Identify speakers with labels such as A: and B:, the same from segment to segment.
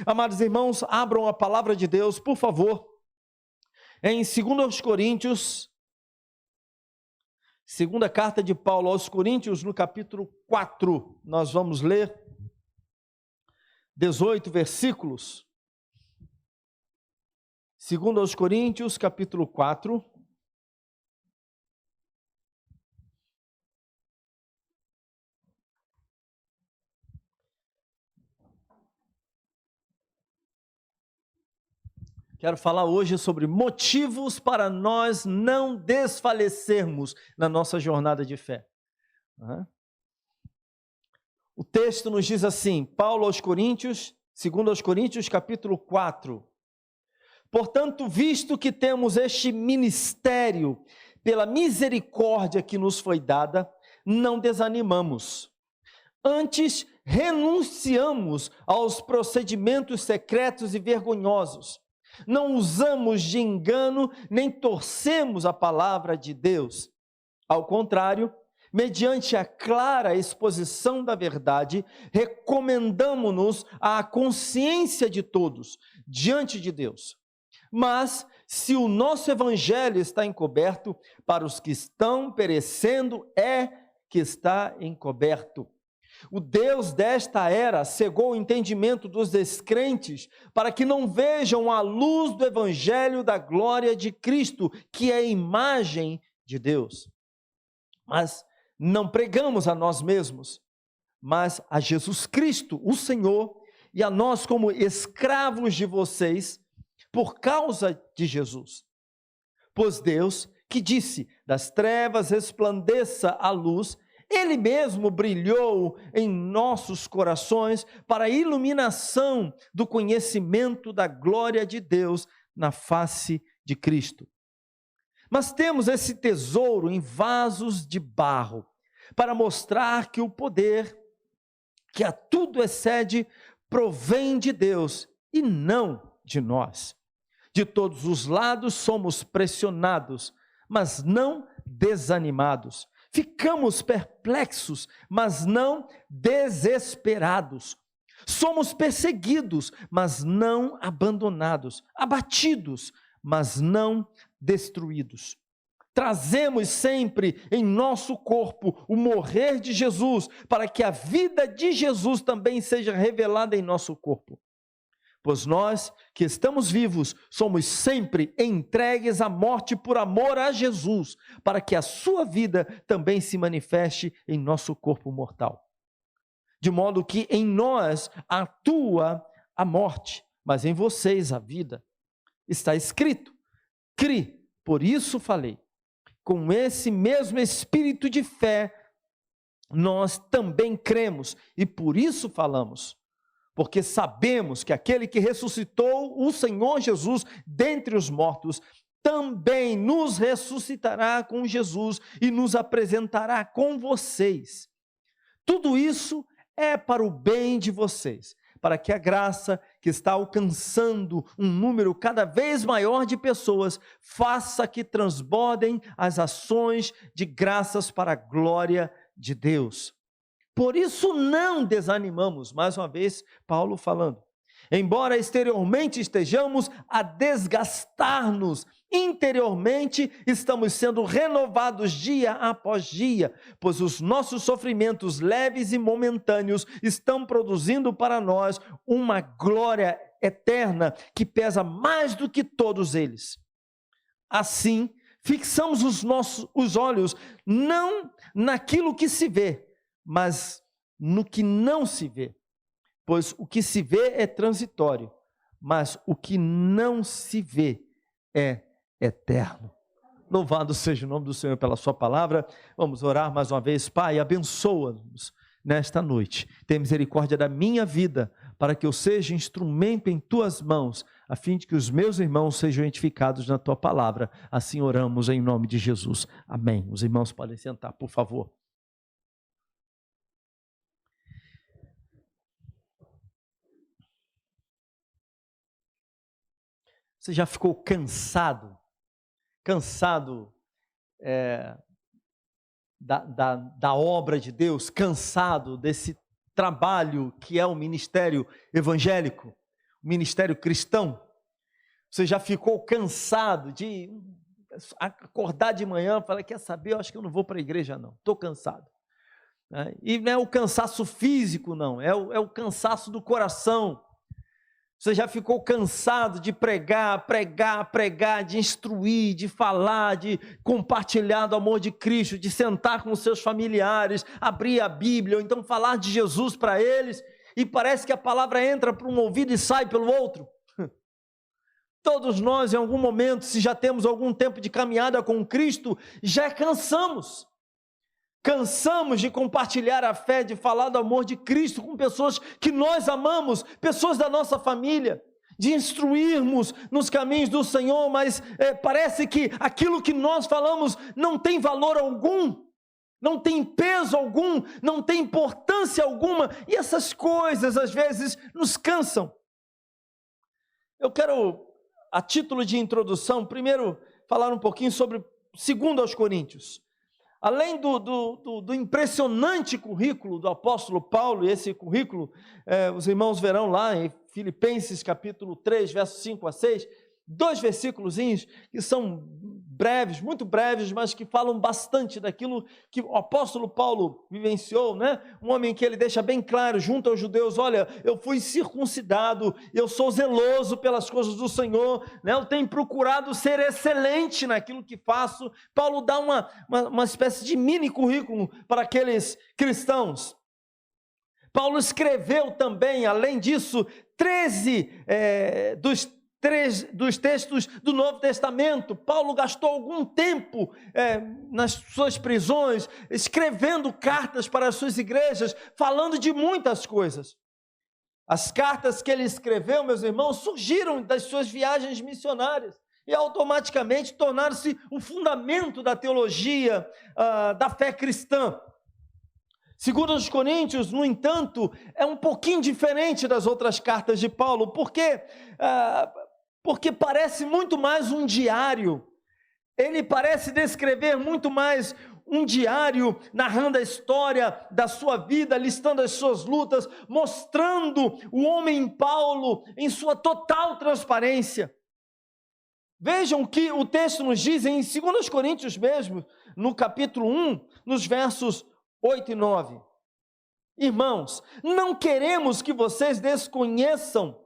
A: Amados irmãos, abram a palavra de Deus, por favor, em 2 Coríntios, segunda carta de Paulo aos Coríntios, no capítulo 4, nós vamos ler 18 versículos. 2 Coríntios, capítulo 4. Quero falar hoje sobre motivos para nós não desfalecermos na nossa jornada de fé. O texto nos diz assim, Paulo aos Coríntios, 2 Coríntios, capítulo 4. Portanto, visto que temos este ministério, pela misericórdia que nos foi dada, não desanimamos. Antes, renunciamos aos procedimentos secretos e vergonhosos. Não usamos de engano, nem torcemos a palavra de Deus. Ao contrário, mediante a clara exposição da verdade, recomendamo-nos à consciência de todos, diante de Deus. Mas, se o nosso evangelho está encoberto, para os que estão perecendo é que está encoberto. O Deus desta era cegou o entendimento dos descrentes para que não vejam a luz do evangelho da glória de Cristo, que é a imagem de Deus. Mas não pregamos a nós mesmos, mas a Jesus Cristo, o Senhor, e a nós como escravos de vocês, por causa de Jesus. Pois Deus, que disse, das trevas resplandeça a luz, Ele mesmo brilhou em nossos corações para a iluminação do conhecimento da glória de Deus na face de Cristo. Mas temos esse tesouro em vasos de barro, para mostrar que o poder, que a tudo excede, provém de Deus e não de nós. De todos os lados somos pressionados, mas não desanimados. Ficamos perplexos, mas não desesperados. Somos perseguidos, mas não abandonados. Abatidos, mas não destruídos. Trazemos sempre em nosso corpo o morrer de Jesus, para que a vida de Jesus também seja revelada em nosso corpo. Pois nós, que estamos vivos, somos sempre entregues à morte por amor a Jesus, para que a sua vida também se manifeste em nosso corpo mortal. De modo que em nós atua a morte, mas em vocês a vida. Está escrito, cri, por isso falei. Com esse mesmo espírito de fé, nós também cremos e por isso falamos. Porque sabemos que aquele que ressuscitou o Senhor Jesus dentre os mortos, também nos ressuscitará com Jesus e nos apresentará com vocês. Tudo isso é para o bem de vocês, para que a graça que está alcançando um número cada vez maior de pessoas, faça que transbordem as ações de graças para a glória de Deus. Por isso não desanimamos, mais uma vez, Paulo falando. Embora exteriormente estejamos a desgastar-nos, interiormente estamos sendo renovados dia após dia, pois os nossos sofrimentos leves e momentâneos estão produzindo para nós uma glória eterna que pesa mais do que todos eles. Assim, fixamos os olhos não naquilo que se vê, mas no que não se vê, pois o que se vê é transitório, mas o que não se vê é eterno. Louvado seja o nome do Senhor pela sua palavra. Vamos orar mais uma vez. Pai, abençoa-nos nesta noite. Tem misericórdia da minha vida, para que eu seja instrumento em tuas mãos, a fim de que os meus irmãos sejam edificados na tua palavra. Assim oramos em nome de Jesus. Amém. Os irmãos podem sentar, por favor. Você já ficou cansado da obra de Deus, cansado desse trabalho que é o ministério evangélico? ministério cristão? Você já ficou cansado de acordar de manhã e falar, quer saber, eu acho que eu não vou para a igreja não, estou cansado. E não é o cansaço físico não, é o cansaço do coração. Você já ficou cansado de pregar, de instruir, de falar, de compartilhar do amor de Cristo, de sentar com os seus familiares, abrir a Bíblia, ou então falar de Jesus para eles, e parece que a palavra entra por um ouvido e sai pelo outro? Todos nós, em algum momento, se já temos algum tempo de caminhada com Cristo, já cansamos. Cansamos de compartilhar a fé, de falar do amor de Cristo com pessoas que nós amamos, pessoas da nossa família, de instruirmos nos caminhos do Senhor, mas parece que aquilo que nós falamos não tem valor algum, não tem peso algum, não tem importância alguma, e essas coisas às vezes nos cansam. Eu quero, a título de introdução, primeiro falar um pouquinho sobre 2 Coríntios. Além do impressionante currículo do apóstolo Paulo, e esse currículo, os irmãos verão lá em Filipenses capítulo 3, versos 5 a 6, 2 versículozinhos que são breves, muito breves, mas que falam bastante daquilo que o apóstolo Paulo vivenciou, né? Um homem que ele deixa bem claro junto aos judeus, olha, eu fui circuncidado, eu sou zeloso pelas coisas do Senhor, né? Eu tenho procurado ser excelente naquilo que faço. Paulo dá uma espécie de mini currículo para aqueles cristãos. Paulo escreveu também, além disso, 13 dos textos do Novo Testamento. Paulo gastou algum tempo nas suas prisões, escrevendo cartas para as suas igrejas, falando de muitas coisas. As cartas que ele escreveu, meus irmãos, surgiram das suas viagens missionárias e automaticamente tornaram-se o fundamento da teologia, da fé cristã. 2 Coríntios, no entanto, é um pouquinho diferente das outras cartas de Paulo, porque parece muito mais um diário. Ele parece descrever muito mais um diário, narrando a história da sua vida, listando as suas lutas, mostrando o homem Paulo em sua total transparência. Vejam que o texto nos diz em 2 Coríntios mesmo, no capítulo 1, nos versos 8 e 9. Irmãos, não queremos que vocês desconheçam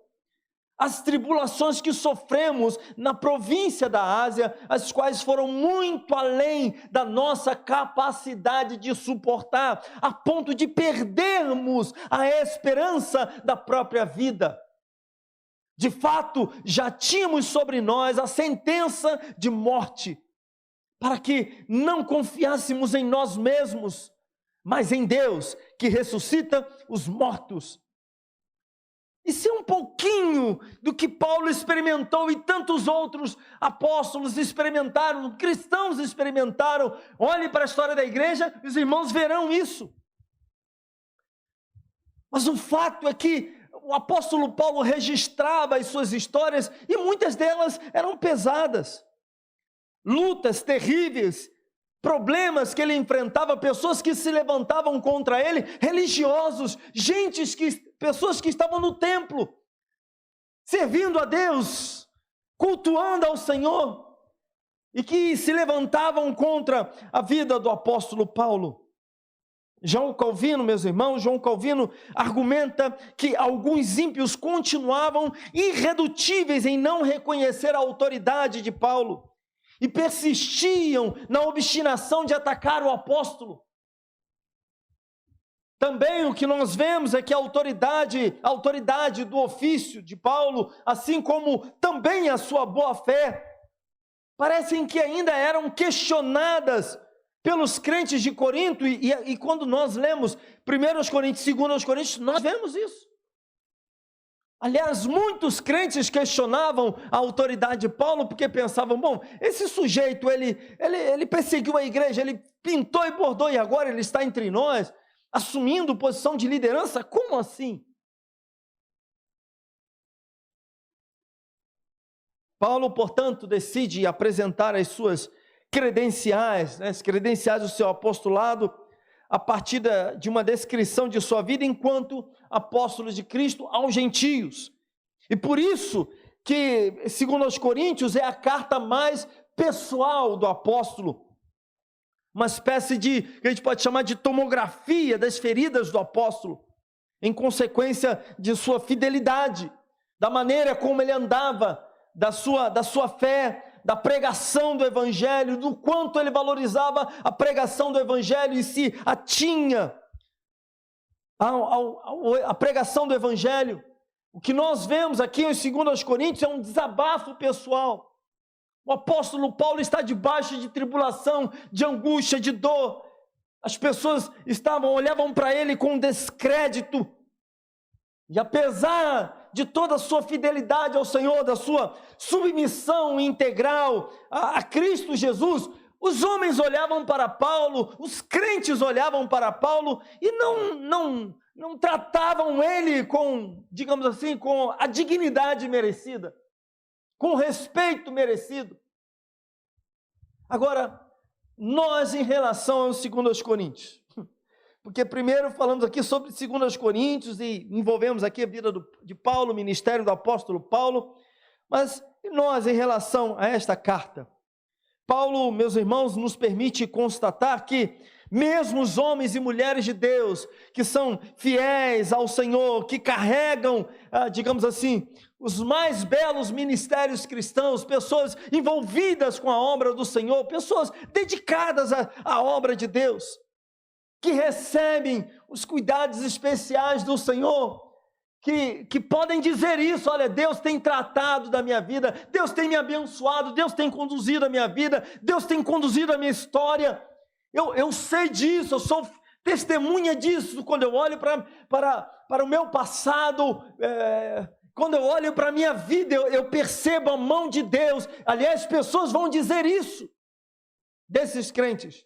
A: as tribulações que sofremos na província da Ásia, as quais foram muito além da nossa capacidade de suportar, a ponto de perdermos a esperança da própria vida. De fato, já tínhamos sobre nós a sentença de morte, para que não confiássemos em nós mesmos, mas em Deus, que ressuscita os mortos. Isso é um pouquinho do que Paulo experimentou e tantos outros apóstolos experimentaram, cristãos experimentaram. Olhe para a história da igreja, os irmãos verão isso. Mas o fato é que o apóstolo Paulo registrava as suas histórias e muitas delas eram pesadas. Lutas terríveis, problemas que ele enfrentava, pessoas que se levantavam contra ele, religiosos, pessoas que estavam no templo, servindo a Deus, cultuando ao Senhor, e que se levantavam contra a vida do apóstolo Paulo. João Calvino, meus irmãos, João Calvino argumenta que alguns ímpios continuavam irredutíveis em não reconhecer a autoridade de Paulo, e persistiam na obstinação de atacar o apóstolo. Também o que nós vemos é que a autoridade do ofício de Paulo, assim como também a sua boa-fé, parecem que ainda eram questionadas pelos crentes de Corinto, e quando nós lemos 1 Coríntios, 2 Coríntios, nós vemos isso. Aliás, muitos crentes questionavam a autoridade de Paulo, porque pensavam, bom, esse sujeito, ele perseguiu a igreja, ele pintou e bordou, e agora ele está entre nós, assumindo posição de liderança, como assim? Paulo, portanto, decide apresentar as suas credenciais, as credenciais do seu apostolado, a partir de uma descrição de sua vida enquanto apóstolo de Cristo aos gentios. E por isso que, segundo aos Coríntios, é a carta mais pessoal do apóstolo. Uma espécie de, que a gente pode chamar de tomografia das feridas do apóstolo, em consequência de sua fidelidade, da maneira como ele andava, da sua fé, da pregação do evangelho, do quanto ele valorizava a pregação do evangelho e se atinha a pregação do evangelho. O que nós vemos aqui em 2 Coríntios é um desabafo pessoal. O apóstolo Paulo está debaixo de tribulação, de angústia, de dor. As pessoas olhavam para ele com descrédito. E apesar de toda a sua fidelidade ao Senhor, da sua submissão integral a Cristo Jesus, os homens olhavam para Paulo, os crentes olhavam para Paulo e não tratavam ele com, digamos assim, com a dignidade merecida, com o respeito merecido. Agora, nós em relação aos 2 Coríntios, porque primeiro falamos aqui sobre 2 Coríntios e envolvemos aqui a vida de Paulo, o ministério do apóstolo Paulo, mas nós em relação a esta carta, Paulo, meus irmãos, nos permite constatar que mesmo os homens e mulheres de Deus, que são fiéis ao Senhor, que carregam, digamos assim, os mais belos ministérios cristãos, pessoas envolvidas com a obra do Senhor, pessoas dedicadas à obra de Deus, que recebem os cuidados especiais do Senhor, que podem dizer isso: olha, Deus tem tratado da minha vida, Deus tem me abençoado, Deus tem conduzido a minha vida, Deus tem conduzido a minha história. Eu sei disso, eu sou testemunha disso. Quando eu olho para o meu passado, quando eu olho para a minha vida, eu percebo a mão de Deus. Aliás, pessoas vão dizer isso desses crentes.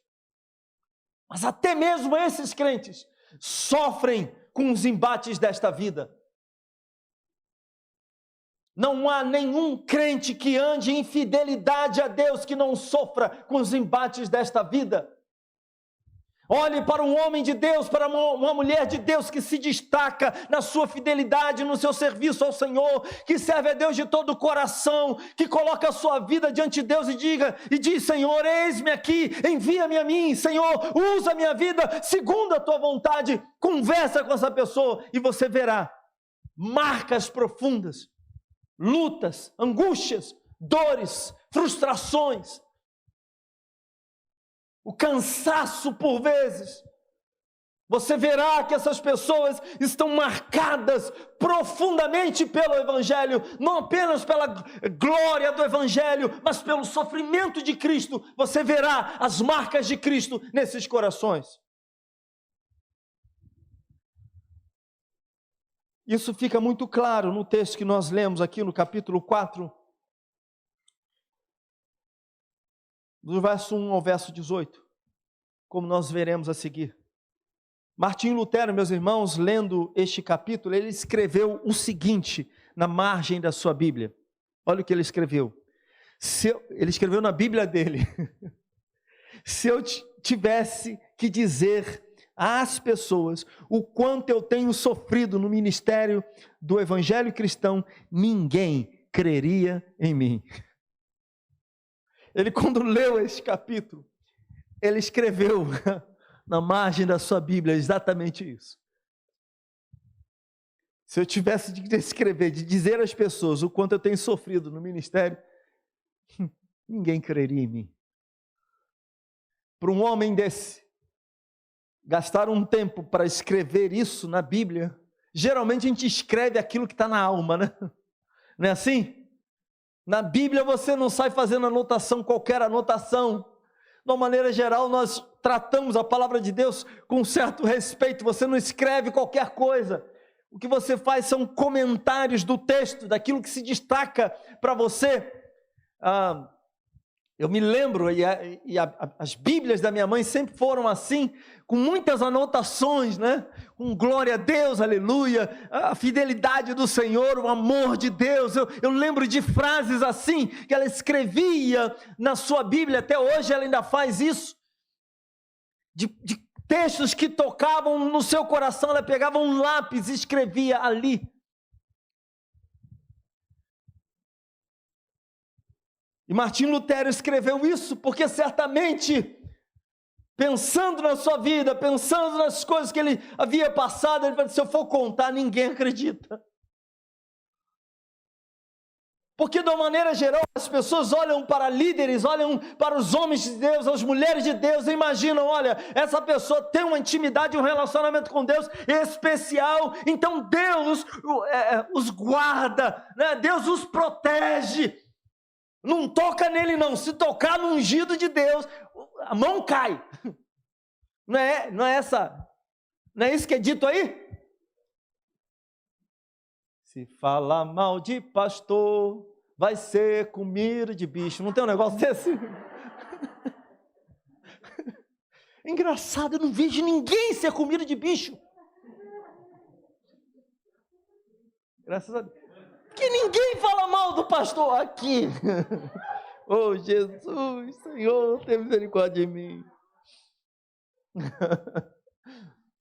A: Mas até mesmo esses crentes sofrem com os embates desta vida. Não há nenhum crente que ande em fidelidade a Deus que não sofra com os embates desta vida. Olhe para um homem de Deus, para uma mulher de Deus que se destaca na sua fidelidade, no seu serviço ao Senhor, que serve a Deus de todo o coração, que coloca a sua vida diante de Deus e diz: Senhor, eis-me aqui, envia-me a mim, Senhor, usa a minha vida segundo a tua vontade. Conversa com essa pessoa e você verá marcas profundas, lutas, angústias, dores, frustrações, o cansaço por vezes. Você verá que essas pessoas estão marcadas profundamente pelo Evangelho, não apenas pela glória do Evangelho, mas pelo sofrimento de Cristo. Você verá as marcas de Cristo nesses corações. Isso fica muito claro no texto que nós lemos aqui no capítulo 4, do verso 1 ao verso 18, como nós veremos a seguir. Martinho Lutero, meus irmãos, lendo este capítulo, ele escreveu o seguinte na margem da sua Bíblia. Olha o que ele escreveu. Ele escreveu na Bíblia dele. Se eu tivesse que dizer às pessoas o quanto eu tenho sofrido no ministério do Evangelho cristão, ninguém creria em mim. Ele, quando leu esse capítulo, ele escreveu na margem da sua Bíblia exatamente isso. Se eu tivesse de escrever, de dizer às pessoas o quanto eu tenho sofrido no ministério, ninguém creria em mim. Para um homem desse, gastar um tempo para escrever isso na Bíblia, geralmente a gente escreve aquilo que está na alma, né? Não é assim? Na Bíblia você não sai fazendo anotação, qualquer anotação. De uma maneira geral, nós tratamos a palavra de Deus com certo respeito. Você não escreve qualquer coisa. O que você faz são comentários do texto, daquilo que se destaca para você. Eu me lembro, as Bíblias da minha mãe sempre foram assim, com muitas anotações, né? Com glória a Deus, aleluia, a fidelidade do Senhor, o amor de Deus. Eu lembro de frases assim, que ela escrevia na sua Bíblia, até hoje ela ainda faz isso, de textos que tocavam no seu coração, ela pegava um lápis e escrevia ali. E Martim Lutero escreveu isso porque certamente, pensando na sua vida, pensando nas coisas que ele havia passado, ele falou: se eu for contar, ninguém acredita. Porque, de uma maneira geral, as pessoas olham para líderes, olham para os homens de Deus, as mulheres de Deus, e imaginam: olha, essa pessoa tem uma intimidade, um relacionamento com Deus especial, então Deus os guarda, né? Deus os protege. Não toca nele não, se tocar no ungido de Deus, a mão cai. Não é isso que é dito aí? Se falar mal de pastor, vai ser comida de bicho. Não tem um negócio desse? Engraçado, eu não vejo ninguém ser comida de bicho. Graças a Deus. Porque ninguém fala mal do pastor aqui. Oh, Jesus, Senhor, tem misericórdia de mim.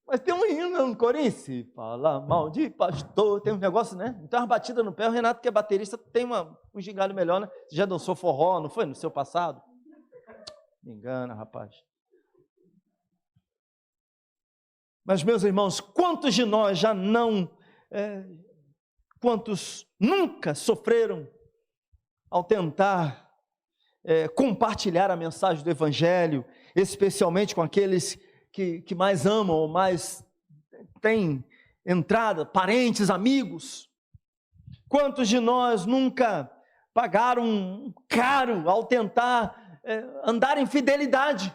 A: Mas tem um hino no Corinthians: se fala mal de pastor, tem um negócio, né? Tem uma batida no pé. O Renato, que é baterista, tem um gingado melhor, né? Você já dançou forró, não foi? No seu passado? Me engana, rapaz. Mas, meus irmãos, quantos de nós já não... quantos nunca sofreram ao tentar compartilhar a mensagem do Evangelho, especialmente com aqueles que mais amam ou mais têm entrada, parentes, amigos? Quantos de nós nunca pagaram caro ao tentar andar em fidelidade?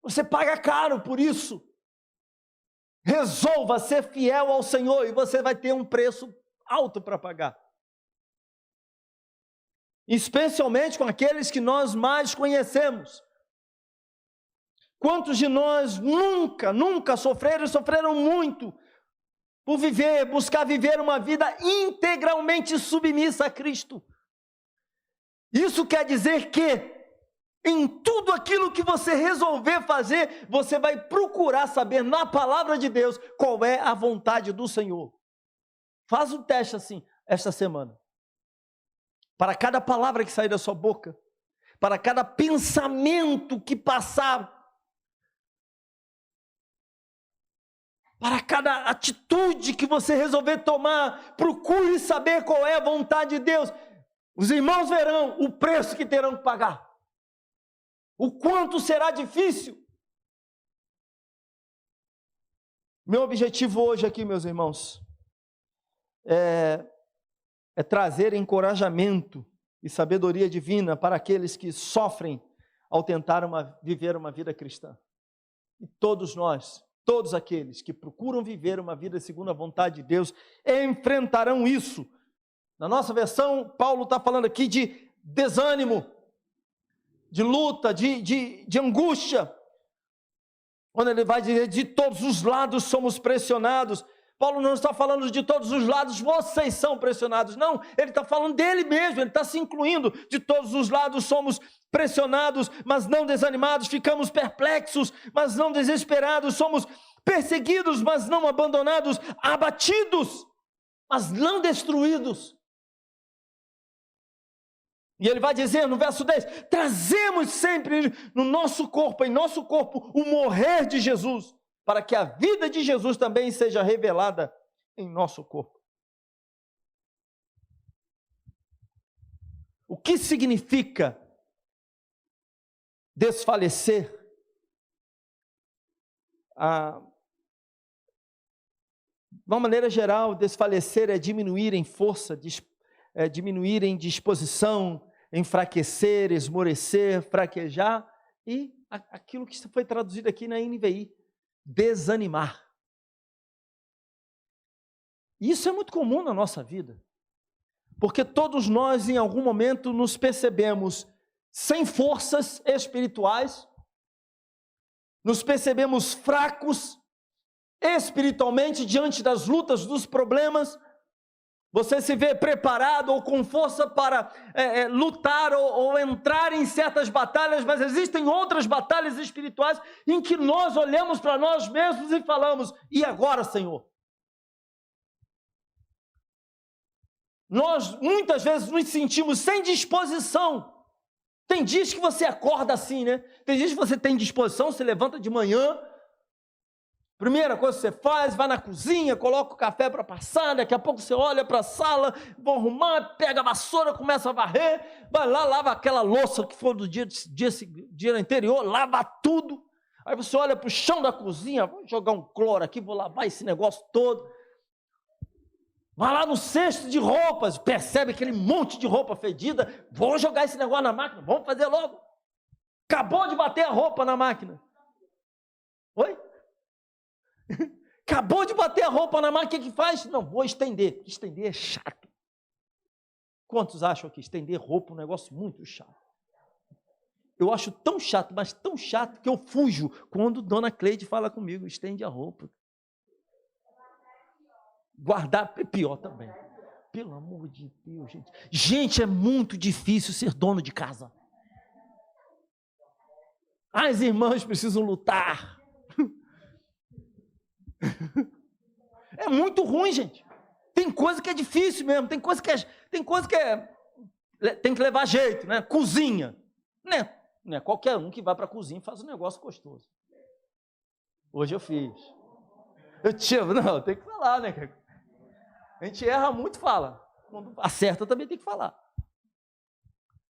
A: Você paga caro por isso. Resolva ser fiel ao Senhor e você vai ter um preço alto para pagar. Especialmente com aqueles que nós mais conhecemos. Quantos de nós nunca sofreram muito por buscar viver uma vida integralmente submissa a Cristo? Isso quer dizer que em tudo aquilo que você resolver fazer, você vai procurar saber na palavra de Deus qual é a vontade do Senhor. Faz um teste assim, esta semana. Para cada palavra que sair da sua boca, para cada pensamento que passar, para cada atitude que você resolver tomar, procure saber qual é a vontade de Deus. Os irmãos verão o preço que terão que pagar. O quanto será difícil. Meu objetivo hoje aqui, meus irmãos, é trazer encorajamento e sabedoria divina para aqueles que sofrem ao tentar viver uma vida cristã. E todos nós, todos aqueles que procuram viver uma vida segundo a vontade de Deus, enfrentarão isso. Na nossa versão, Paulo está falando aqui de desânimo, de luta, de angústia, quando ele vai dizer: de todos os lados somos pressionados. Paulo não está falando de todos os lados vocês são pressionados, não, ele está falando dele mesmo, ele está se incluindo. De todos os lados somos pressionados, mas não desanimados, ficamos perplexos, mas não desesperados, somos perseguidos, mas não abandonados, abatidos, mas não destruídos. E ele vai dizer no verso 10, trazemos sempre em nosso corpo, o morrer de Jesus, para que a vida de Jesus também seja revelada em nosso corpo. O que significa desfalecer? De uma maneira geral, desfalecer é diminuir em força, diminuir em disposição, enfraquecer, esmorecer, fraquejar, e aquilo que foi traduzido aqui na NVI, desanimar. Isso é muito comum na nossa vida, porque todos nós em algum momento nos percebemos sem forças espirituais, nos percebemos fracos espiritualmente diante das lutas, dos problemas. Você se vê preparado ou com força para lutar ou entrar em certas batalhas, mas existem outras batalhas espirituais em que nós olhamos para nós mesmos e falamos: e agora, Senhor? Nós muitas vezes nos sentimos sem disposição. Tem dias que você acorda assim, né? Tem dias que você tem disposição, você levanta de manhã, primeira coisa que você faz, vai na cozinha, coloca o café para passar, daqui a pouco você olha para a sala, vou arrumar, pega a vassoura, começa a varrer, vai lá, lava aquela louça que for do dia anterior, lava tudo. Aí você olha para o chão da cozinha, vou jogar um cloro aqui, vou lavar esse negócio todo. Vai lá no cesto de roupas, percebe aquele monte de roupa fedida, vou jogar esse negócio na máquina, vamos fazer logo. Acabou de bater a roupa na máquina. Oi? Acabou de bater a roupa na máquina, o que faz? Não, vou estender. Estender é chato. Quantos acham que estender roupa é um negócio muito chato? Eu acho tão chato, mas tão chato, que eu fujo quando Dona Cleide fala comigo, estende a roupa. Guardar é pior também. Pelo amor de Deus, gente. Gente, é muito difícil ser dono de casa. As irmãs precisam lutar. É muito ruim, gente. Tem coisa que é difícil mesmo. Tem coisa que tem que levar jeito, né? Cozinha. Não é qualquer um que vai para a cozinha e faz um negócio gostoso. Hoje eu fiz. Não, tem que falar, né? A gente erra muito, fala. Quando acerta também tem que falar.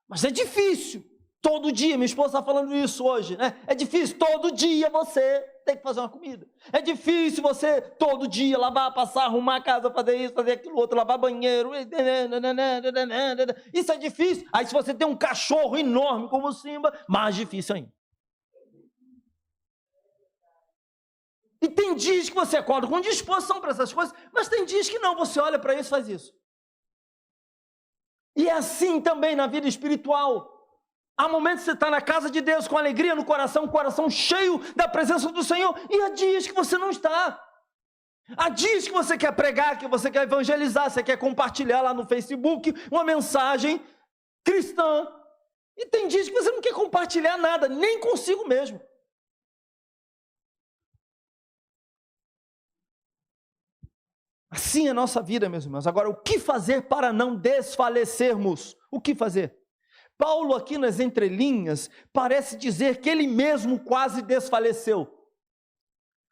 A: Mas é difícil. Todo dia, minha esposa está falando isso hoje, né? É difícil, todo dia você tem que fazer uma comida. É difícil você, todo dia, lavar, passar, arrumar a casa, fazer isso, fazer aquilo outro, lavar banheiro. Isso é difícil. Aí se você tem um cachorro enorme como o Simba, mais difícil ainda. E tem dias que você acorda com disposição para essas coisas, mas tem dias que não, você olha para isso e faz isso. E é assim também na vida espiritual. Há momentos que você está na casa de Deus com alegria no coração, coração cheio da presença do Senhor, e há dias que você não está. Há dias que você quer pregar, que você quer evangelizar, você quer compartilhar lá no Facebook uma mensagem cristã, e tem dias que você não quer compartilhar nada, nem consigo mesmo. Assim é a nossa vida, meus irmãos. Agora, o que fazer para não desfalecermos? O que fazer? Paulo, aqui nas entrelinhas, parece dizer que ele mesmo quase desfaleceu.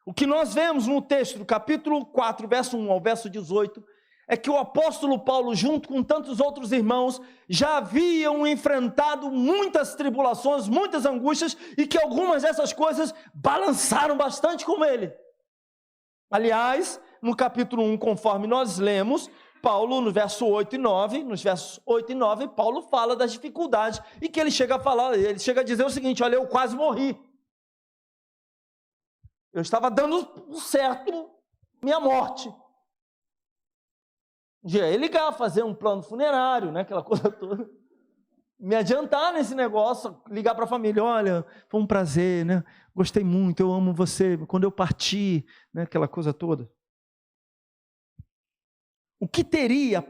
A: O que nós vemos no texto do capítulo 4, verso 1 ao verso 18, é que o apóstolo Paulo, junto com tantos outros irmãos, já haviam enfrentado muitas tribulações, muitas angústias, e que algumas dessas coisas balançaram bastante com ele. Aliás, no capítulo 1, conforme nós lemos, Paulo, no verso 8 e 9, nos versos 8 e 9, Paulo fala das dificuldades, e que ele chega a dizer o seguinte: olha, eu quase morri. Eu estava dando certo minha morte. Já ia ligar, fazer um plano funerário, né, aquela coisa toda. Me adiantar nesse negócio, ligar para a família: olha, foi um prazer, né? Gostei muito, eu amo você, quando eu parti, né, aquela coisa toda. O que teria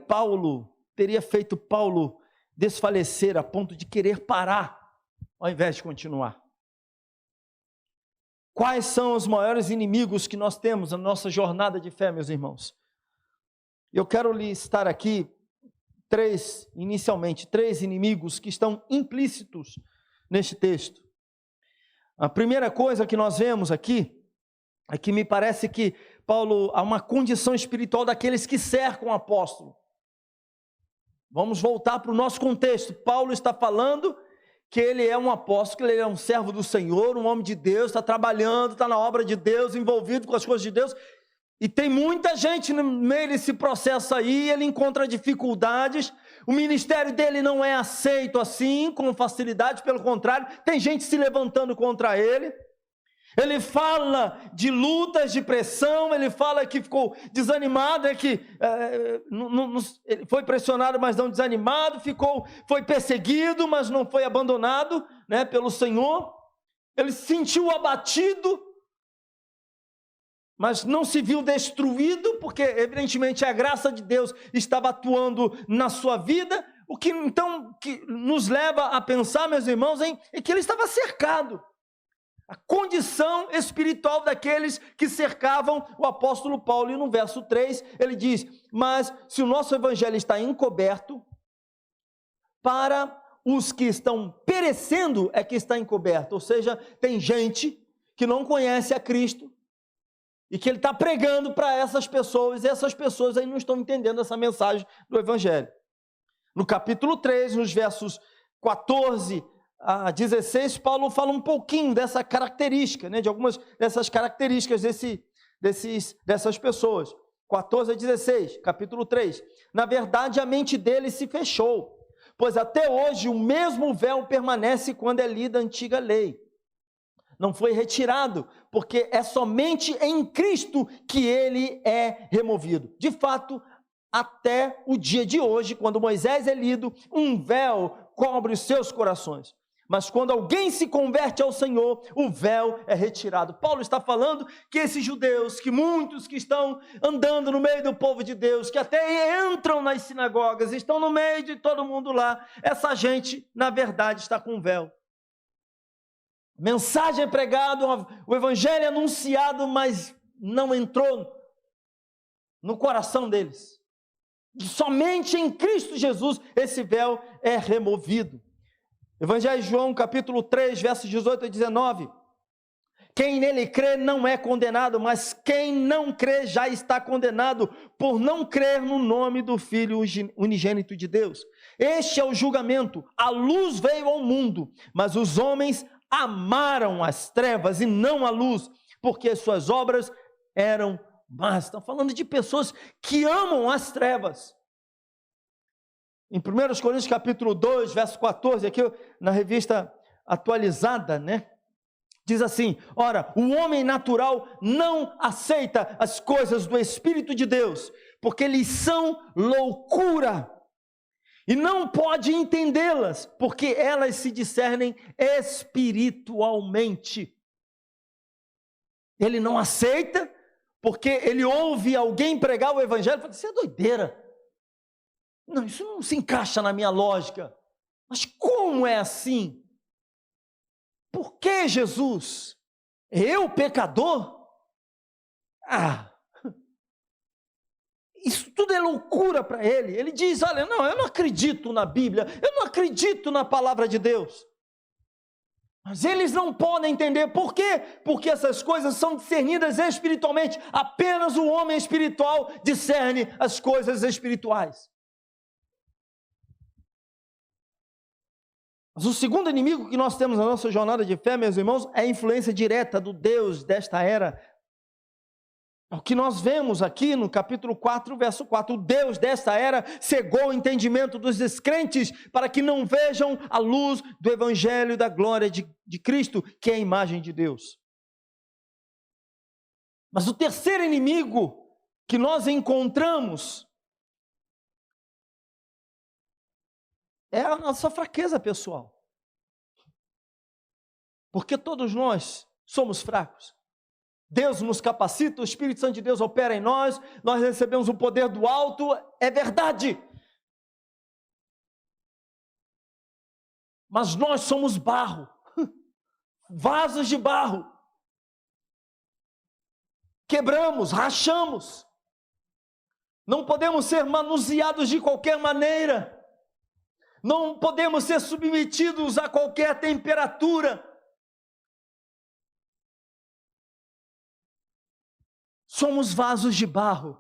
A: feito Paulo desfalecer a ponto de querer parar, ao invés de continuar? Quais são os maiores inimigos que nós temos na nossa jornada de fé, meus irmãos? Eu quero listar aqui inicialmente, três inimigos que estão implícitos neste texto. A primeira coisa que nós vemos aqui, é que me parece que Paulo, há uma condição espiritual daqueles que cercam o apóstolo. Vamos voltar para o nosso contexto. Paulo está falando que ele é um apóstolo, que ele é um servo do Senhor, um homem de Deus, está trabalhando, está na obra de Deus, envolvido com as coisas de Deus, e tem muita gente no meio desse processo aí, ele encontra dificuldades, o ministério dele não é aceito assim, com facilidade, pelo contrário, tem gente se levantando contra ele. Ele fala de lutas, de pressão, ele fala que ficou desanimado, ele foi pressionado, mas não desanimado, foi perseguido, mas não foi abandonado, né, pelo Senhor. Ele se sentiu abatido, mas não se viu destruído, porque evidentemente a graça de Deus estava atuando na sua vida, o que então que nos leva a pensar, meus irmãos, é que ele estava cercado. A condição espiritual daqueles que cercavam o apóstolo Paulo. E no verso 3 ele diz: mas se o nosso evangelho está encoberto, para os que estão perecendo é que está encoberto. Ou seja, tem gente que não conhece a Cristo e que ele está pregando para essas pessoas, e essas pessoas aí não estão entendendo essa mensagem do evangelho. No capítulo 3, nos versos 14 a 16, Paulo fala um pouquinho dessa característica, de algumas dessas características dessas pessoas. 14 a 16, capítulo 3. Na verdade, a mente deles se fechou, pois até hoje o mesmo véu permanece quando é lida a antiga lei. Não foi retirado, porque é somente em Cristo que ele é removido. De fato, até o dia de hoje, quando Moisés é lido, um véu cobre os seus corações. Mas quando alguém se converte ao Senhor, o véu é retirado. Paulo está falando que esses judeus, que muitos que estão andando no meio do povo de Deus, que até entram nas sinagogas, estão no meio de todo mundo lá, essa gente, na verdade, está com véu. Mensagem é pregada, o evangelho é anunciado, mas não entrou no coração deles. E somente em Cristo Jesus esse véu é removido. Evangelho de João, capítulo 3, versos 18 a 19. Quem nele crê não é condenado, mas quem não crê já está condenado, por não crer no nome do Filho unigênito de Deus. Este é o julgamento. A luz veio ao mundo, mas os homens amaram as trevas e não a luz, porque as suas obras eram más. Estão falando de pessoas que amam as trevas. Em 1 Coríntios capítulo 2, verso 14, aqui na revista atualizada, diz assim: ora, o homem natural não aceita as coisas do Espírito de Deus, porque lhes são loucura, e não pode entendê-las, porque elas se discernem espiritualmente. Ele não aceita, porque ele ouve alguém pregar o evangelho e fala: isso é doideira. Não, isso não se encaixa na minha lógica. Mas como é assim? Por que Jesus? Eu, pecador? Isso tudo é loucura para ele. Ele diz: olha, não, eu não acredito na Bíblia, eu não acredito na palavra de Deus. Mas eles não podem entender. Por quê? Porque essas coisas são discernidas espiritualmente. Apenas o homem espiritual discerne as coisas espirituais. Mas o segundo inimigo que nós temos na nossa jornada de fé, meus irmãos, é a influência direta do Deus desta era. O que nós vemos aqui no capítulo 4, verso 4, o Deus desta era cegou o entendimento dos descrentes para que não vejam a luz do evangelho e da glória de Cristo, que é a imagem de Deus. Mas o terceiro inimigo que nós encontramos é a nossa fraqueza pessoal. Porque todos nós somos fracos. Deus nos capacita, o Espírito Santo de Deus opera em nós, nós recebemos o poder do alto, é verdade. Mas nós somos barro, vasos de barro. Quebramos, rachamos. Não podemos ser manuseados de qualquer maneira. Não podemos ser submetidos a qualquer temperatura. Somos vasos de barro.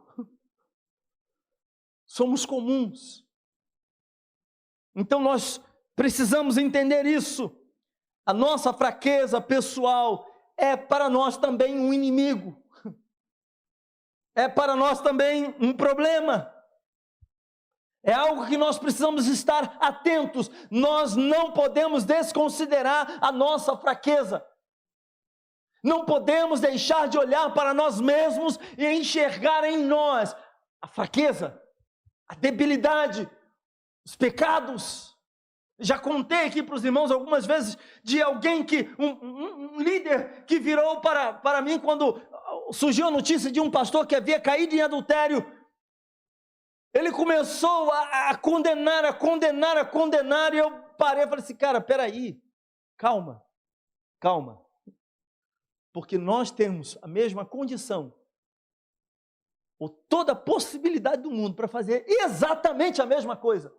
A: Somos comuns. Então nós precisamos entender isso. A nossa fraqueza pessoal é para nós também um inimigo. É para nós também um problema. É algo que nós precisamos estar atentos. Nós não podemos desconsiderar a nossa fraqueza. Não podemos deixar de olhar para nós mesmos e enxergar em nós a fraqueza, a debilidade, os pecados. Já contei aqui para os irmãos algumas vezes de alguém que, um líder que virou para mim quando surgiu a notícia de um pastor que havia caído em adultério. Ele começou a condenar, e eu parei e falei assim: cara, peraí, calma. porque nós temos a mesma condição, ou toda a possibilidade do mundo para fazer exatamente a mesma coisa.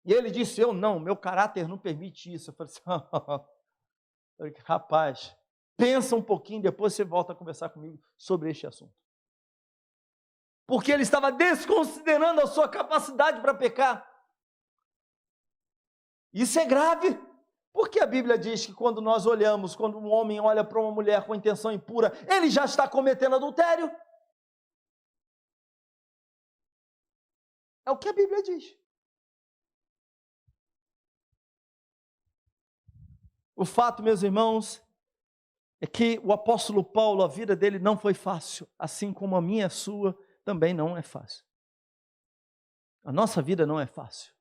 A: E ele disse, eu não, meu caráter não permite isso. Eu falei assim, rapaz, pensa um pouquinho, depois você volta a conversar comigo sobre este assunto. Porque ele estava desconsiderando a sua capacidade para pecar. Isso é grave, porque a Bíblia diz que quando nós olhamos, quando um homem olha para uma mulher com intenção impura, ele já está cometendo adultério. É o que a Bíblia diz. O fato, meus irmãos, é que o apóstolo Paulo, a vida dele não foi fácil, assim como a minha e a sua também não é fácil. A nossa vida não é fácil.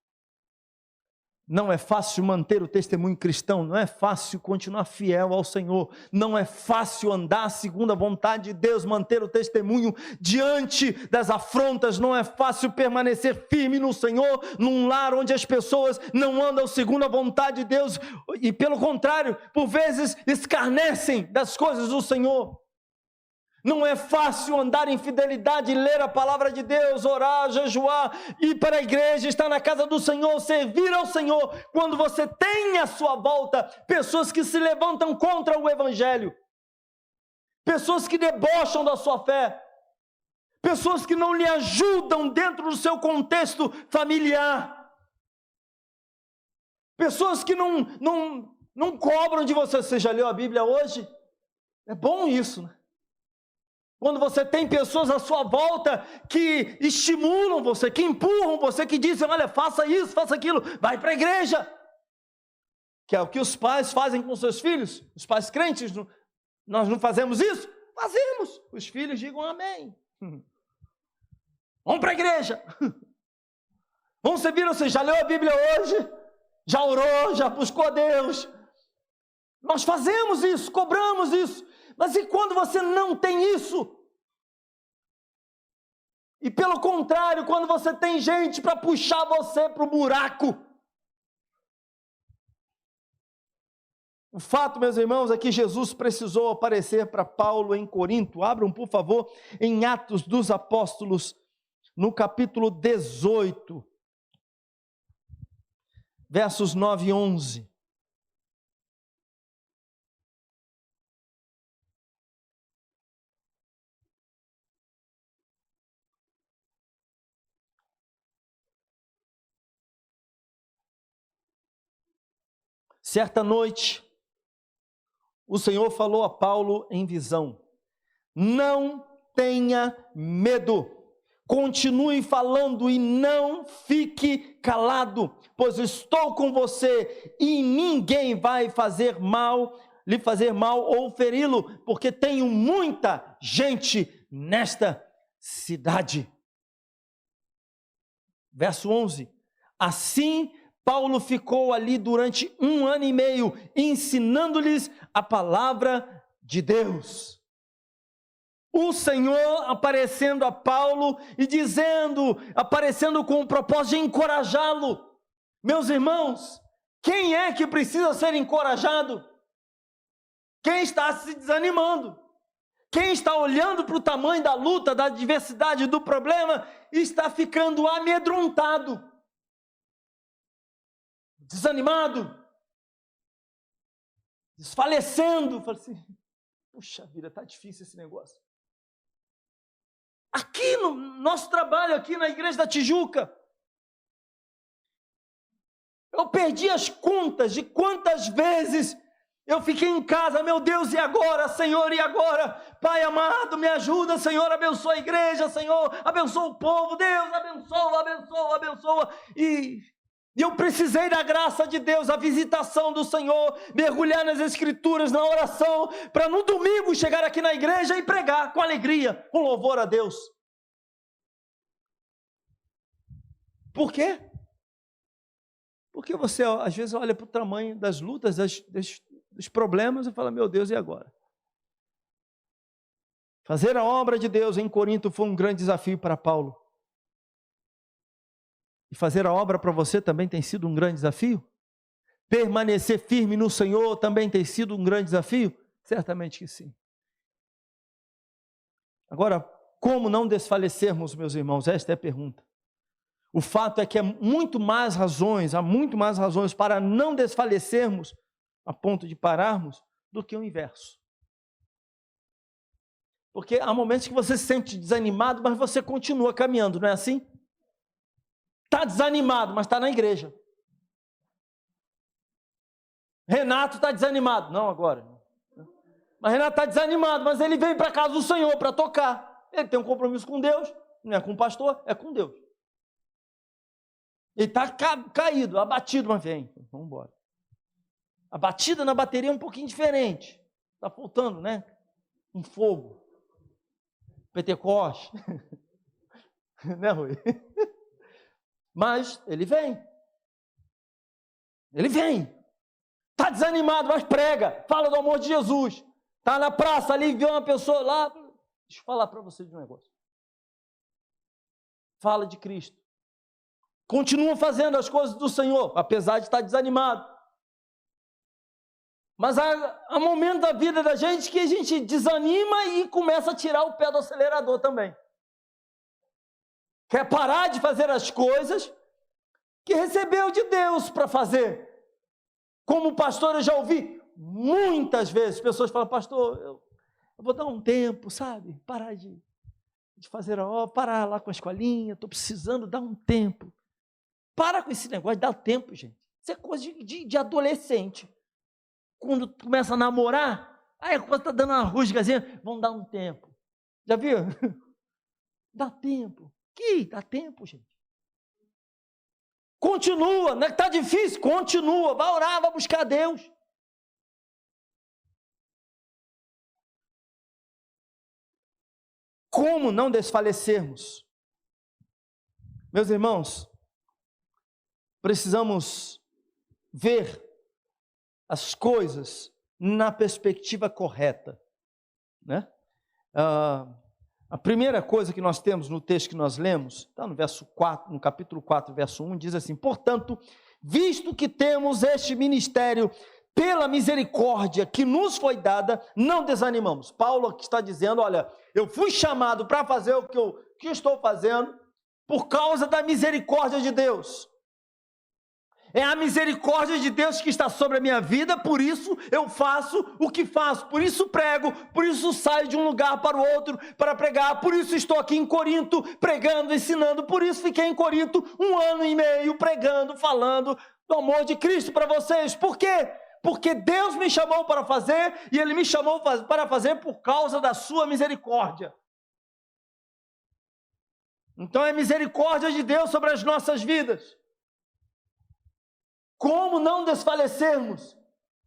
A: Não é fácil manter o testemunho cristão, não é fácil continuar fiel ao Senhor, não é fácil andar segundo a vontade de Deus, manter o testemunho diante das afrontas, não é fácil permanecer firme no Senhor, num lar onde as pessoas não andam segundo a vontade de Deus, e pelo contrário, por vezes escarnecem das coisas do Senhor. Não é fácil andar em fidelidade, ler a palavra de Deus, orar, jejuar, ir para a igreja, estar na casa do Senhor, servir ao Senhor, quando você tem à sua volta pessoas que se levantam contra o Evangelho, pessoas que debocham da sua fé, pessoas que não lhe ajudam dentro do seu contexto familiar, pessoas que não cobram de você. Você já leu a Bíblia hoje? É bom isso, né? Quando você tem pessoas à sua volta que estimulam você, que empurram você, que dizem, olha, faça isso, faça aquilo, vai para a igreja. Que é o que os pais fazem com seus filhos, os pais crentes. Nós não fazemos isso? Fazemos. Os filhos digam amém. Vamos para a igreja. Vamos servir, você já leu a Bíblia hoje? Já orou, já buscou a Deus? Nós fazemos isso, cobramos isso. Mas e quando você não tem isso? E pelo contrário, quando você tem gente para puxar você para o buraco? O fato, meus irmãos, é que Jesus precisou aparecer para Paulo em Corinto. Abram, por favor, em Atos dos Apóstolos, no capítulo 18, versos 9 e 11. Certa noite, o Senhor falou a Paulo em visão: não tenha medo, continue falando e não fique calado, pois estou com você e ninguém vai lhe fazer mal ou feri-lo, porque tenho muita gente nesta cidade. Verso 11, assim Paulo ficou ali durante 1 ano e meio, ensinando-lhes a palavra de Deus. O Senhor aparecendo a Paulo e aparecendo com o propósito de encorajá-lo. Meus irmãos, quem é que precisa ser encorajado? Quem está se desanimando? Quem está olhando para o tamanho da luta, da adversidade, do problema, e está ficando amedrontado, desanimado, desfalecendo. Fala assim, puxa vida, está difícil esse negócio. Aqui no nosso trabalho, aqui na igreja da Tijuca, eu perdi as contas de quantas vezes eu fiquei em casa, meu Deus, e agora, Senhor, e agora? Pai amado, me ajuda, Senhor, abençoa a igreja, Senhor, abençoa o povo, Deus, abençoa, abençoa, abençoa. E eu precisei da graça de Deus, a visitação do Senhor, mergulhar nas Escrituras, na oração, para no domingo chegar aqui na igreja e pregar com alegria, com louvor a Deus. Por quê? Porque você, às vezes, olha para o tamanho das lutas, dos problemas e fala, meu Deus, e agora? Fazer a obra de Deus em Corinto foi um grande desafio para Paulo. E fazer a obra para você também tem sido um grande desafio? Permanecer firme no Senhor também tem sido um grande desafio? Certamente que sim. Agora, como não desfalecermos, meus irmãos? Esta é a pergunta. O fato é que há muito mais razões para não desfalecermos a ponto de pararmos do que o inverso. Porque há momentos que você se sente desanimado, mas você continua caminhando, não é assim? Está desanimado, mas está na igreja. Renato está desanimado. Não agora. Mas Renato está desanimado, mas ele veio para a casa do Senhor para tocar. Ele tem um compromisso com Deus, não é com o pastor, é com Deus. Ele está caído, abatido, mas vem, vamos embora. A batida na bateria é um pouquinho diferente. Está faltando, né? Um fogo. Pentecoste. Né, Rui? Mas ele vem. Ele vem. Está desanimado, mas prega. Fala do amor de Jesus. Está na praça ali, viu uma pessoa lá. Deixa eu falar para você de um negócio. Fala de Cristo. Continua fazendo as coisas do Senhor, apesar de estar desanimado. Mas há momentos da vida da gente que a gente desanima e começa a tirar o pé do acelerador também. Quer parar de fazer as coisas que recebeu de Deus para fazer. Como pastor, eu já ouvi muitas vezes pessoas falam, pastor, eu vou dar um tempo, sabe? Parar de fazer a obra, parar lá com a escolinha, estou precisando dar um tempo. Para com esse negócio de dar tempo, gente. Isso é coisa de adolescente. Quando começa a namorar, aí a coisa está dando uma rusgazinha, vamos dar um tempo. Já viu? Dá tempo. Que dá tempo, gente. Continua, não é que está difícil? Continua, vai orar, vai buscar Deus. Como não desfalecermos? Meus irmãos, precisamos ver as coisas na perspectiva correta, né? A primeira coisa que nós temos no texto que nós lemos, está no verso 4, no capítulo 4, verso 1, diz assim: portanto, visto que temos este ministério pela misericórdia que nos foi dada, não desanimamos. Paulo aqui está dizendo, olha, eu fui chamado para fazer o que eu estou fazendo por causa da misericórdia de Deus. É a misericórdia de Deus que está sobre a minha vida, por isso eu faço o que faço, por isso prego, por isso saio de um lugar para o outro para pregar, por isso estou aqui em Corinto pregando, ensinando, por isso fiquei em Corinto 1 ano e meio pregando, falando do amor de Cristo para vocês. Por quê? Porque Deus me chamou para fazer e Ele me chamou para fazer por causa da sua misericórdia. Então é misericórdia de Deus sobre as nossas vidas. Como não desfalecermos?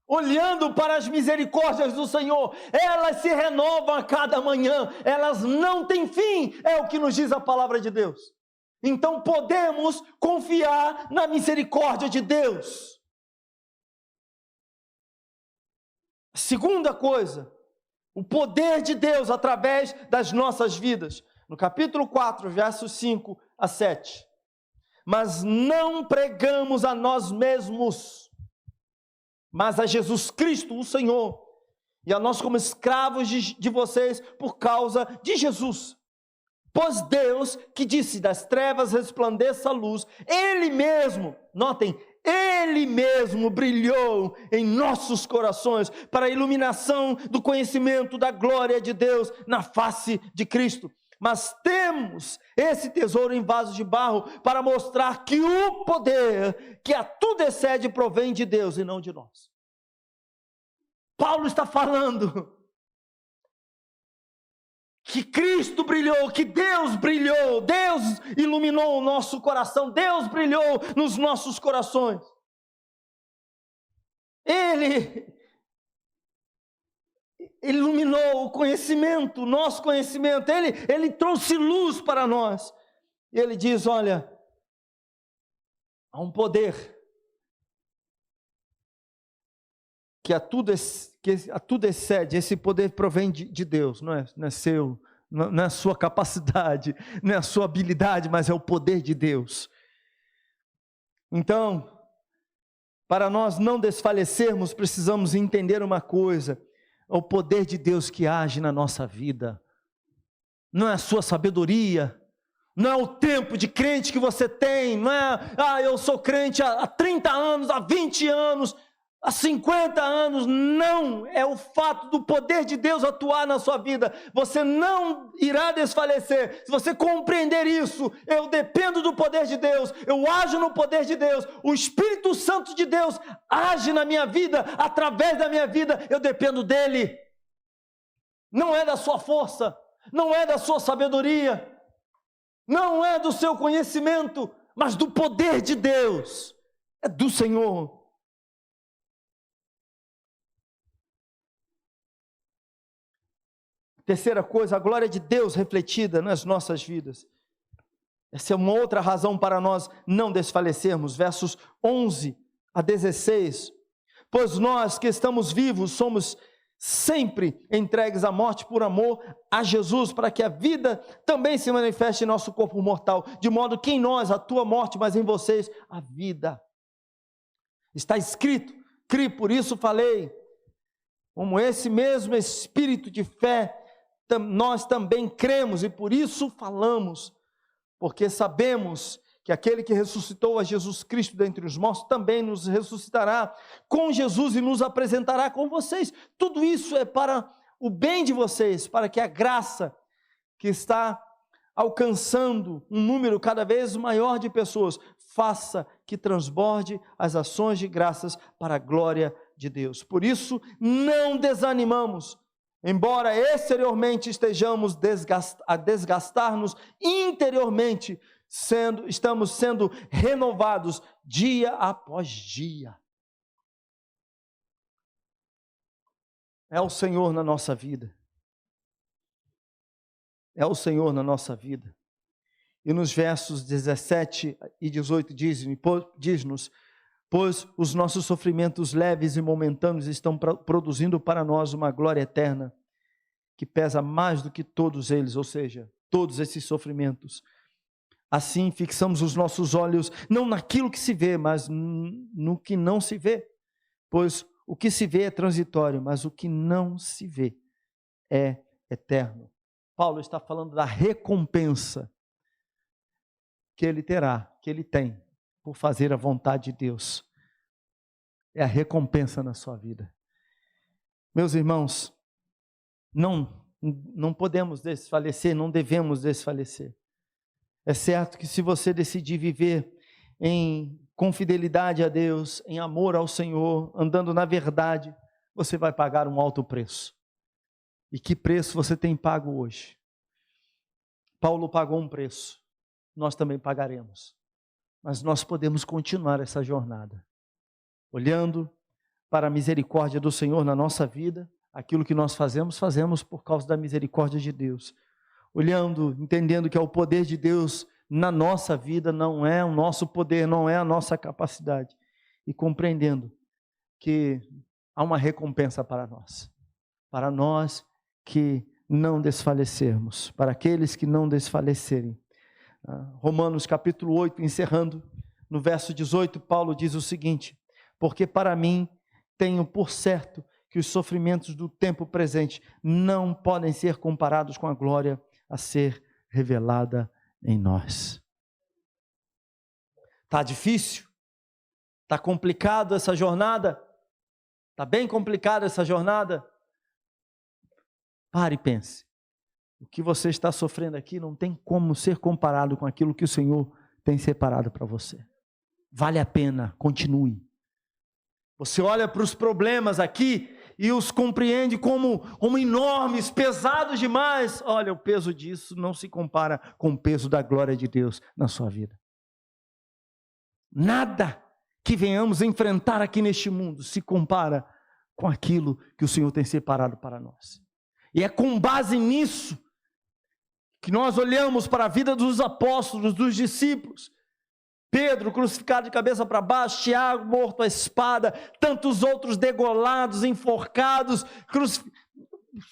A: Olhando para as misericórdias do Senhor, elas se renovam a cada manhã, elas não têm fim, é o que nos diz a palavra de Deus. Então podemos confiar na misericórdia de Deus. Segunda coisa, o poder de Deus através das nossas vidas. No capítulo 4, versos 5 a 7. Mas não pregamos a nós mesmos, mas a Jesus Cristo, o Senhor, e a nós como escravos de vocês por causa de Jesus. Pois Deus, que disse, das trevas resplandeça a luz, Ele mesmo, notem, Ele mesmo brilhou em nossos corações para a iluminação do conhecimento da glória de Deus na face de Cristo. Mas temos esse tesouro em vasos de barro para mostrar que o poder que a tudo excede provém de Deus e não de nós. Paulo está falando que Cristo brilhou, que Deus brilhou, Deus iluminou o nosso coração, Deus brilhou nos nossos corações. Ele iluminou o conhecimento, o nosso conhecimento, ele trouxe luz para nós. E ele diz, olha, há um poder que a tudo excede, esse poder provém de Deus, não é seu, não é a sua capacidade, não é a sua habilidade, mas é o poder de Deus. Então, para nós não desfalecermos, precisamos entender uma coisa: é o poder de Deus que age na nossa vida. Não é a sua sabedoria, não é o tempo de crente que você tem, não é, eu sou crente há 30 anos, há 20 anos, há 50 anos, não, é o fato do poder de Deus atuar na sua vida. Você não irá desfalecer, se você compreender isso. Eu dependo do poder de Deus, eu ajo no poder de Deus, o Espírito Santo de Deus age na minha vida, através da minha vida, eu dependo dele, não é da sua força, não é da sua sabedoria, não é do seu conhecimento, mas do poder de Deus, é do Senhor. Terceira coisa, a glória de Deus refletida nas nossas vidas. Essa é uma outra razão para nós não desfalecermos. Versos 11 a 16. Pois nós que estamos vivos somos sempre entregues à morte por amor a Jesus, para que a vida também se manifeste em nosso corpo mortal, de modo que em nós a tua morte, mas em vocês a vida. Está escrito, criei, por isso falei. Como esse mesmo espírito de fé, nós também cremos e por isso falamos, porque sabemos que aquele que ressuscitou a Jesus Cristo dentre os mortos também nos ressuscitará com Jesus e nos apresentará com vocês. Tudo isso é para o bem de vocês, para que a graça que está alcançando um número cada vez maior de pessoas faça que transborde as ações de graças para a glória de Deus. Por isso não desanimamos. Embora exteriormente estejamos a desgastar-nos, interiormente estamos sendo renovados dia após dia. É o Senhor na nossa vida. É o Senhor na nossa vida. E nos versos 17 e 18 diz-nos, pois os nossos sofrimentos leves e momentâneos estão produzindo para nós uma glória eterna, que pesa mais do que todos eles, ou seja, todos esses sofrimentos. Assim, fixamos os nossos olhos, não naquilo que se vê, mas no que não se vê, pois o que se vê é transitório, mas o que não se vê é eterno. Paulo está falando da recompensa que ele terá, que ele tem, por fazer a vontade de Deus. É a recompensa na sua vida. Meus irmãos, não podemos desfalecer, não devemos desfalecer. É certo que se você decidir viver com fidelidade a Deus, em amor ao Senhor, andando na verdade, você vai pagar um alto preço. E que preço você tem pago hoje? Paulo pagou um preço, nós também pagaremos. Mas nós podemos continuar essa jornada, olhando para a misericórdia do Senhor na nossa vida. Aquilo que nós fazemos por causa da misericórdia de Deus. Olhando, entendendo que é o poder de Deus na nossa vida, não é o nosso poder, não é a nossa capacidade. E compreendendo que há uma recompensa para nós que não desfalecermos, para aqueles que não desfalecerem. Romanos capítulo 8, encerrando, no verso 18, Paulo diz o seguinte: porque para mim tenho por certo que os sofrimentos do tempo presente não podem ser comparados com a glória a ser revelada em nós. Está difícil? Está complicado essa jornada? Está bem complicada essa jornada? Pare e pense. O que você está sofrendo aqui não tem como ser comparado com aquilo que o Senhor tem separado para você. Vale a pena, continue. Você olha para os problemas aqui e os compreende como enormes, pesados demais. Olha, o peso disso não se compara com o peso da glória de Deus na sua vida. Nada que venhamos enfrentar aqui neste mundo se compara com aquilo que o Senhor tem separado para nós. E é com base nisso que nós olhamos para a vida dos apóstolos, dos discípulos. Pedro crucificado de cabeça para baixo, Tiago morto à espada, tantos outros degolados, enforcados,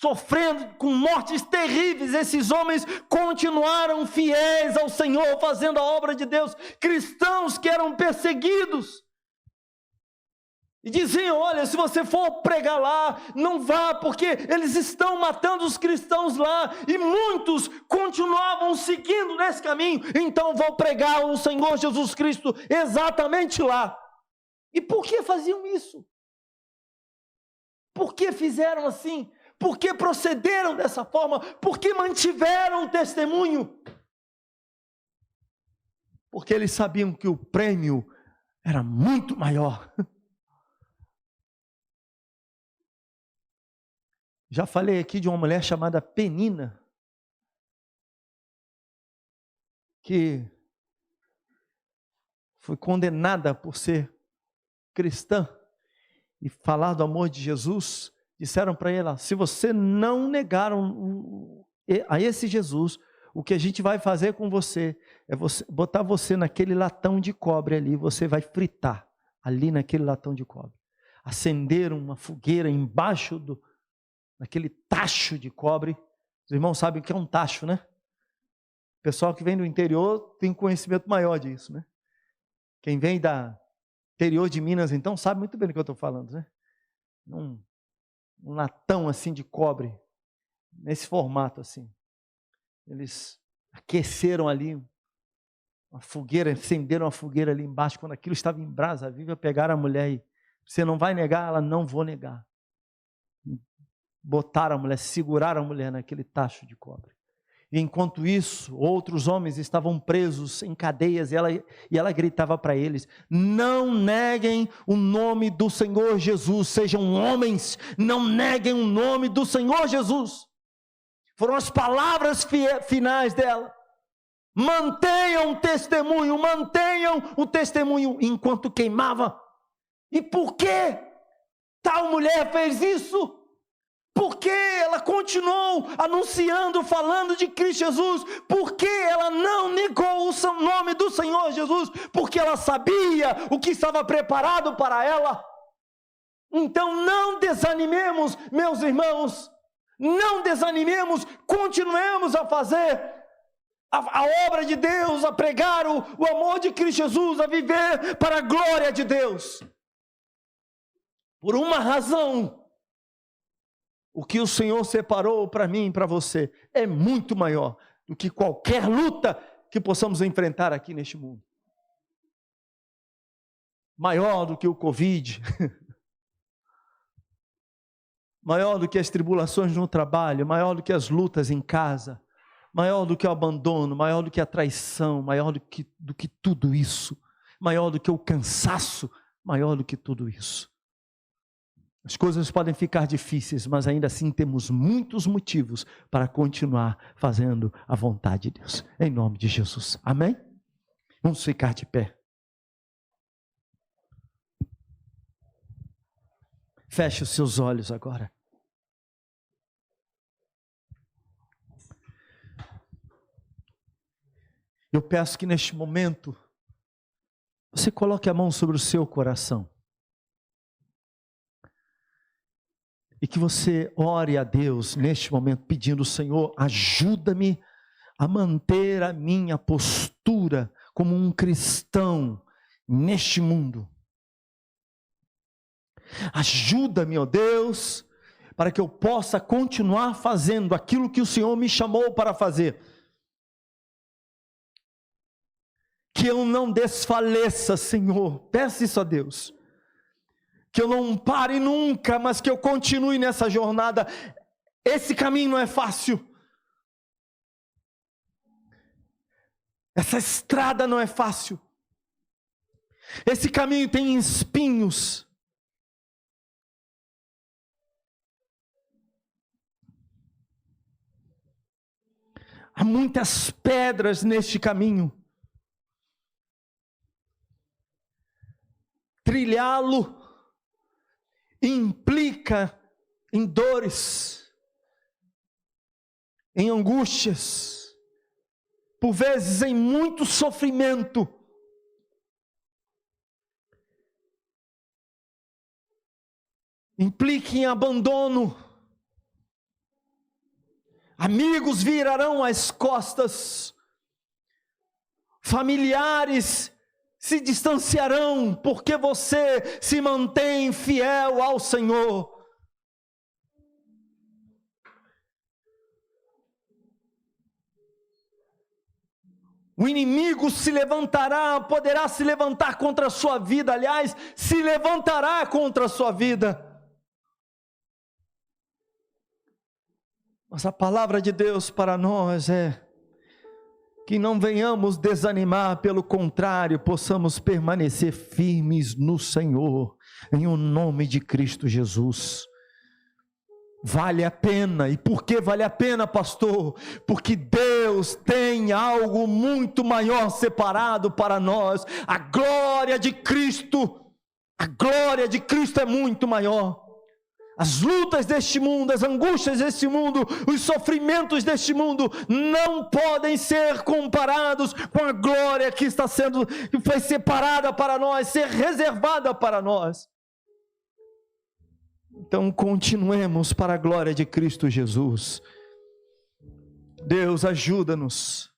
A: sofrendo com mortes terríveis. Esses homens continuaram fiéis ao Senhor, fazendo a obra de Deus. Cristãos que eram perseguidos E diziam: olha, se você for pregar lá, não vá, porque eles estão matando os cristãos lá. E muitos continuavam seguindo nesse caminho. Então vou pregar o Senhor Jesus Cristo exatamente lá. E por que faziam isso? Por que fizeram assim? Por que procederam dessa forma? Por que mantiveram o testemunho? Porque eles sabiam que o prêmio era muito maior. Já falei aqui de uma mulher chamada Penina, que foi condenada por ser cristã e falar do amor de Jesus. Disseram para ela: se você não negar a esse Jesus, o que a gente vai fazer com você é botar você naquele latão de cobre ali, você vai fritar ali naquele latão de cobre. Acenderam uma fogueira embaixo naquele tacho de cobre. Os irmãos sabem o que é um tacho, né? O pessoal que vem do interior tem conhecimento maior disso, né? Quem vem da interior de Minas, então, sabe muito bem do que eu estou falando, né? Um latão assim de cobre, nesse formato assim. Eles aqueceram ali uma fogueira, acenderam uma fogueira ali embaixo. Quando aquilo estava em brasa viva, pegaram a mulher e: você não vai negar? Ela: não vou negar. Botaram a mulher, seguraram a mulher naquele tacho de cobre. E enquanto isso, outros homens estavam presos em cadeias, e ela gritava para eles: não neguem o nome do Senhor Jesus, sejam homens, não neguem o nome do Senhor Jesus. Foram as palavras finais dela. Mantenham o testemunho enquanto queimava. E por que tal mulher fez isso? Porque ela continuou anunciando, falando de Cristo Jesus. Porque ela não negou o nome do Senhor Jesus. Porque ela sabia o que estava preparado para ela. Então não desanimemos, meus irmãos. Não desanimemos, continuemos a fazer a obra de Deus, a pregar o amor de Cristo Jesus, a viver para a glória de Deus. Por uma razão: o que o Senhor separou para mim e para você é muito maior do que qualquer luta que possamos enfrentar aqui neste mundo. Maior do que o Covid, maior do que as tribulações no trabalho, maior do que as lutas em casa, maior do que o abandono, maior do que a traição, maior do que tudo isso, maior do que o cansaço, maior do que tudo isso. As coisas podem ficar difíceis, mas ainda assim temos muitos motivos para continuar fazendo a vontade de Deus. Em nome de Jesus. Amém? Vamos ficar de pé. Feche os seus olhos agora. Eu peço que neste momento você coloque a mão sobre o seu coração. E que você ore a Deus neste momento pedindo: Senhor, ajuda-me a manter a minha postura como um cristão neste mundo. Ajuda-me, ó Deus, para que eu possa continuar fazendo aquilo que o Senhor me chamou para fazer. Que eu não desfaleça, Senhor. Peça isso a Deus. Que eu não pare nunca, mas que eu continue nessa jornada. Esse caminho não é fácil. Essa estrada não é fácil. Esse caminho tem espinhos. Há muitas pedras neste caminho. Trilhá-lo implica em dores, em angústias, por vezes em muito sofrimento. Implica em abandono. Amigos virarão as costas, familiares se distanciarão, porque você se mantém fiel ao Senhor. O inimigo se levantará, poderá se levantar contra a sua vida, aliás, se levantará contra a sua vida. Mas a palavra de Deus para nós é que não venhamos desanimar, pelo contrário, possamos permanecer firmes no Senhor, em o nome de Cristo Jesus. Vale a pena. E por que vale a pena, pastor? Porque Deus tem algo muito maior separado para nós. A glória de Cristo é muito maior. As lutas deste mundo, as angústias deste mundo, os sofrimentos deste mundo não podem ser comparados com a glória que foi separada para nós, ser reservada para nós. Então continuemos para a glória de Cristo Jesus. Deus, ajuda-nos,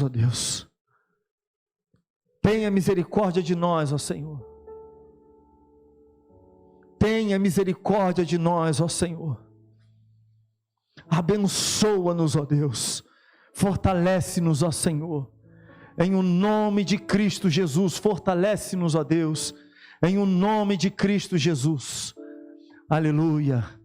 A: ó Deus. Tenha misericórdia de nós, ó Senhor. Tenha misericórdia de nós, ó Senhor. Abençoa-nos, ó Deus. Fortalece-nos, ó Senhor. Em o nome de Cristo Jesus, fortalece-nos, ó Deus. Em o nome de Cristo Jesus. Aleluia.